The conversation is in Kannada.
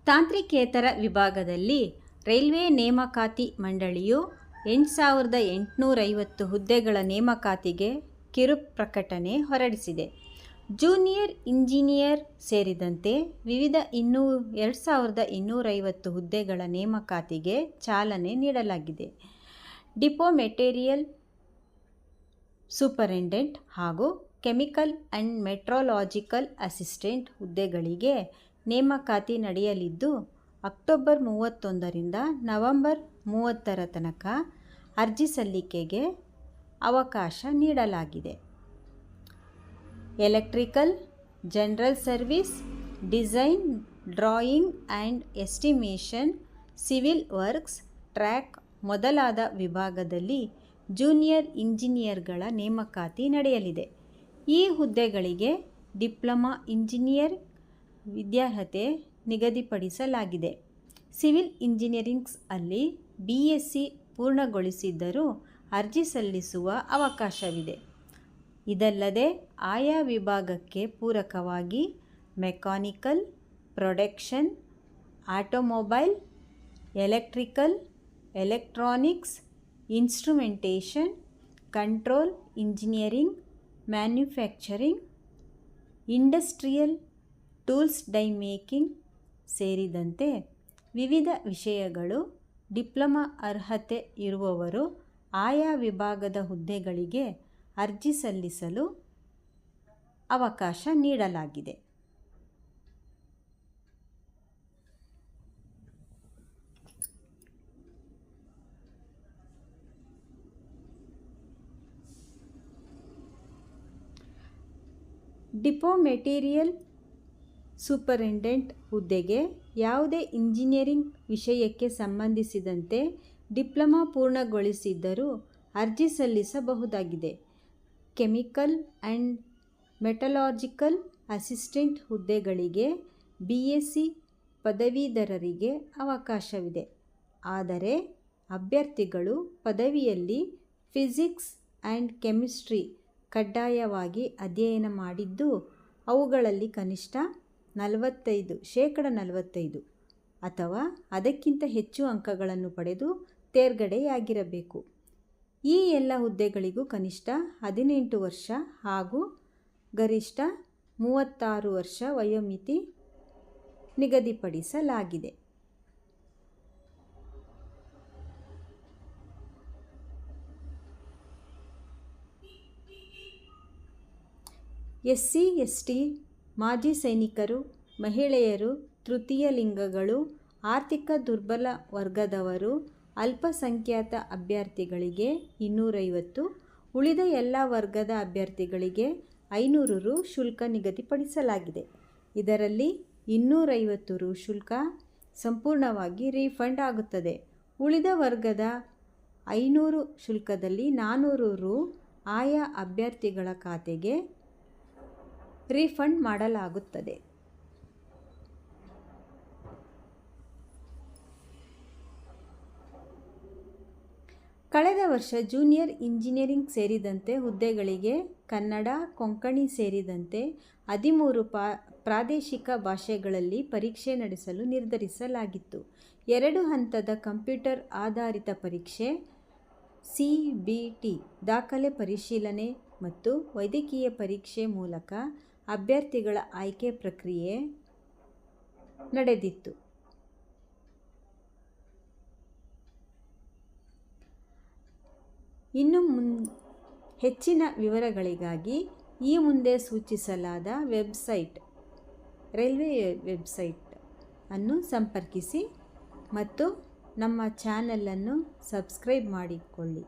ತಾಂತ್ರಿಕೇತರ ವಿಭಾಗದಲ್ಲಿ ರೈಲ್ವೆ ನೇಮಕಾತಿ ಮಂಡಳಿಯು 8,850 ಹುದ್ದೆಗಳ ನೇಮಕಾತಿಗೆ ಕಿರು ಪ್ರಕಟಣೆ ಹೊರಡಿಸಿದೆ. ಜೂನಿಯರ್ ಇಂಜಿನಿಯರ್ ಸೇರಿದಂತೆ ವಿವಿಧ 2,250 ಹುದ್ದೆಗಳ ನೇಮಕಾತಿಗೆ ಚಾಲನೆ ನೀಡಲಾಗಿದೆ. ಡಿಪೋ ಮೆಟೀರಿಯಲ್ ಸೂಪರಿಂಟೆಂಡೆಂಟ್ ಹಾಗೂ ಕೆಮಿಕಲ್ ಆ್ಯಂಡ್ ಮೆಟ್ರಾಲಜಿಕಲ್ ಅಸಿಸ್ಟೆಂಟ್ ಹುದ್ದೆಗಳಿಗೆ ನೇಮಕಾತಿ ನಡೆಯಲಿದ್ದು, ಅಕ್ಟೋಬರ್ 31ರಿಂದ ನವೆಂಬರ್ 30ರ ತನಕ ಅರ್ಜಿ ಸಲ್ಲಿಕೆಗೆ ಅವಕಾಶ ನೀಡಲಾಗಿದೆ. Electrical, general service, design, drawing and estimation, civil works, track ಮೊದಲಾದ ವಿಭಾಗದಲ್ಲಿ ಜೂನಿಯರ್ ಇಂಜಿನಿಯರ್ಗಳ ನೇಮಕಾತಿ ನಡೆಯಲಿದೆ. ಈ ಹುದ್ದೆಗಳಿಗೆ ಡಿಪ್ಲೊಮಾ ಇಂಜಿನಿಯರ್ ವಿದ್ಯಾರ್ಹತೆ ನಿಗದಿಪಡಿಸಲಾಗಿದೆ. ಸಿವಿಲ್ ಇಂಜಿನಿಯರಿಂಗ್ಸ್ ಅಲ್ಲಿ BSc ಪೂರ್ಣಗೊಳಿಸಿದ್ದರೂ ಅರ್ಜಿ ಸಲ್ಲಿಸುವ ಅವಕಾಶವಿದೆ. ಇದಲ್ಲದೆ ಆಯಾ ವಿಭಾಗಕ್ಕೆ ಪೂರಕವಾಗಿ mechanical, production, automobile, electrical, electronics, instrumentation, control engineering, manufacturing, industrial tools dye making ಸೇರಿದಂತೆ ವಿವಿಧ ವಿಷಯಗಳು ಡಿಪ್ಲೊಮಾ ಅರ್ಹತೆ ಇರುವವರು ಆಯಾ ವಿಭಾಗದ ಹುದ್ದೆಗಳಿಗೆ ಅರ್ಜಿ ಸಲ್ಲಿಸಲು ಅವಕಾಶ ನೀಡಲಾಗಿದೆ. ಡಿಪೋ ಮೆಟೀರಿಯಲ್ ಸೂಪರಿಂಟೆಂಡೆಂಟ್ ಹುದ್ದೆಗೆ ಯಾವುದೇ ಇಂಜಿನಿಯರಿಂಗ್ ವಿಷಯಕ್ಕೆ ಸಂಬಂಧಿಸಿದಂತೆ ಡಿಪ್ಲೊಮಾ ಪೂರ್ಣಗೊಳಿಸಿದ್ದರೂ ಅರ್ಜಿ ಸಲ್ಲಿಸಬಹುದಾಗಿದೆ. ಕೆಮಿಕಲ್ ಆ್ಯಂಡ್ ಮೆಟಲರ್ಜಿಕಲ್ ಅಸಿಸ್ಟೆಂಟ್ ಹುದ್ದೆಗಳಿಗೆ BSc ಪದವೀಧರರಿಗೆ ಅವಕಾಶವಿದೆ. ಆದರೆ ಅಭ್ಯರ್ಥಿಗಳು ಪದವಿಯಲ್ಲಿ ಫಿಸಿಕ್ಸ್ ಆ್ಯಂಡ್ ಕೆಮಿಸ್ಟ್ರಿ ಕಡ್ಡಾಯವಾಗಿ ಅಧ್ಯಯನ ಮಾಡಿದ್ದು, ಅವುಗಳಲ್ಲಿ ಕನಿಷ್ಠ 45% ಅಥವಾ ಅದಕ್ಕಿಂತ ಹೆಚ್ಚು ಅಂಕಗಳನ್ನು ಪಡೆದು ತೇರ್ಗಡೆಯಾಗಿರಬೇಕು. ಈ ಎಲ್ಲ ಹುದ್ದೆಗಳಿಗೂ ಕನಿಷ್ಠ 18 ವರ್ಷ ಹಾಗೂ ಗರಿಷ್ಠ 36 ವರ್ಷ ವಯೋಮಿತಿ ನಿಗದಿಪಡಿಸಲಾಗಿದೆ. SC, ST, ಮಾಜಿ ಸೈನಿಕರು, ಮಹಿಳೆಯರು, ತೃತೀಯ ಲಿಂಗಗಳು, ಆರ್ಥಿಕ ದುರ್ಬಲ ವರ್ಗದವರು, ಅಲ್ಪಸಂಖ್ಯಾತ ಅಭ್ಯರ್ಥಿಗಳಿಗೆ 250, ಉಳಿದ ಎಲ್ಲ ವರ್ಗದ ಅಭ್ಯರ್ಥಿಗಳಿಗೆ 500 ರು ಶುಲ್ಕ ನಿಗದಿಪಡಿಸಲಾಗಿದೆ. ಇದರಲ್ಲಿ 250 ರು ಶುಲ್ಕ ಸಂಪೂರ್ಣವಾಗಿ ರೀಫಂಡ್ ಆಗುತ್ತದೆ. ಉಳಿದ ವರ್ಗದ 500 ಶುಲ್ಕದಲ್ಲಿ 400 ರು ಆಯಾ ಅಭ್ಯರ್ಥಿಗಳ ಖಾತೆಗೆ ರೀಫಂಡ್ ಮಾಡಲಾಗುತ್ತದೆ. ಕಳೆದ ವರ್ಷ ಜೂನಿಯರ್ ಇಂಜಿನಿಯರಿಂಗ್ ಸೇರಿದಂತೆ ಹುದ್ದೆಗಳಿಗೆ ಕನ್ನಡ, ಕೊಂಕಣಿ ಸೇರಿದಂತೆ 13 ಪ್ರಾದೇಶಿಕ ಭಾಷೆಗಳಲ್ಲಿ ಪರೀಕ್ಷೆ ನಡೆಸಲು ನಿರ್ಧರಿಸಲಾಗಿತ್ತು. 2 ಹಂತದ ಕಂಪ್ಯೂಟರ್ ಆಧಾರಿತ ಪರೀಕ್ಷೆ CBT, ದಾಖಲೆ ಪರಿಶೀಲನೆ ಮತ್ತು ವೈದ್ಯಕೀಯ ಪರೀಕ್ಷೆ ಮೂಲಕ ಅಭ್ಯರ್ಥಿಗಳ ಆಯ್ಕೆ ಪ್ರಕ್ರಿಯೆ ನಡೆದಿತ್ತು. ಇನ್ನು ಹೆಚ್ಚಿನ ವಿವರಗಳಿಗಾಗಿ ಈ ಮುಂದೆ ಸೂಚಿಸಲಾದ ರೈಲ್ವೆ ವೆಬ್ಸೈಟ್ ಅನ್ನು ಸಂಪರ್ಕಿಸಿ ಮತ್ತು ನಮ್ಮ ಚಾನಲನ್ನು ಸಬ್ಸ್ಕ್ರೈಬ್ ಮಾಡಿಕೊಳ್ಳಿ.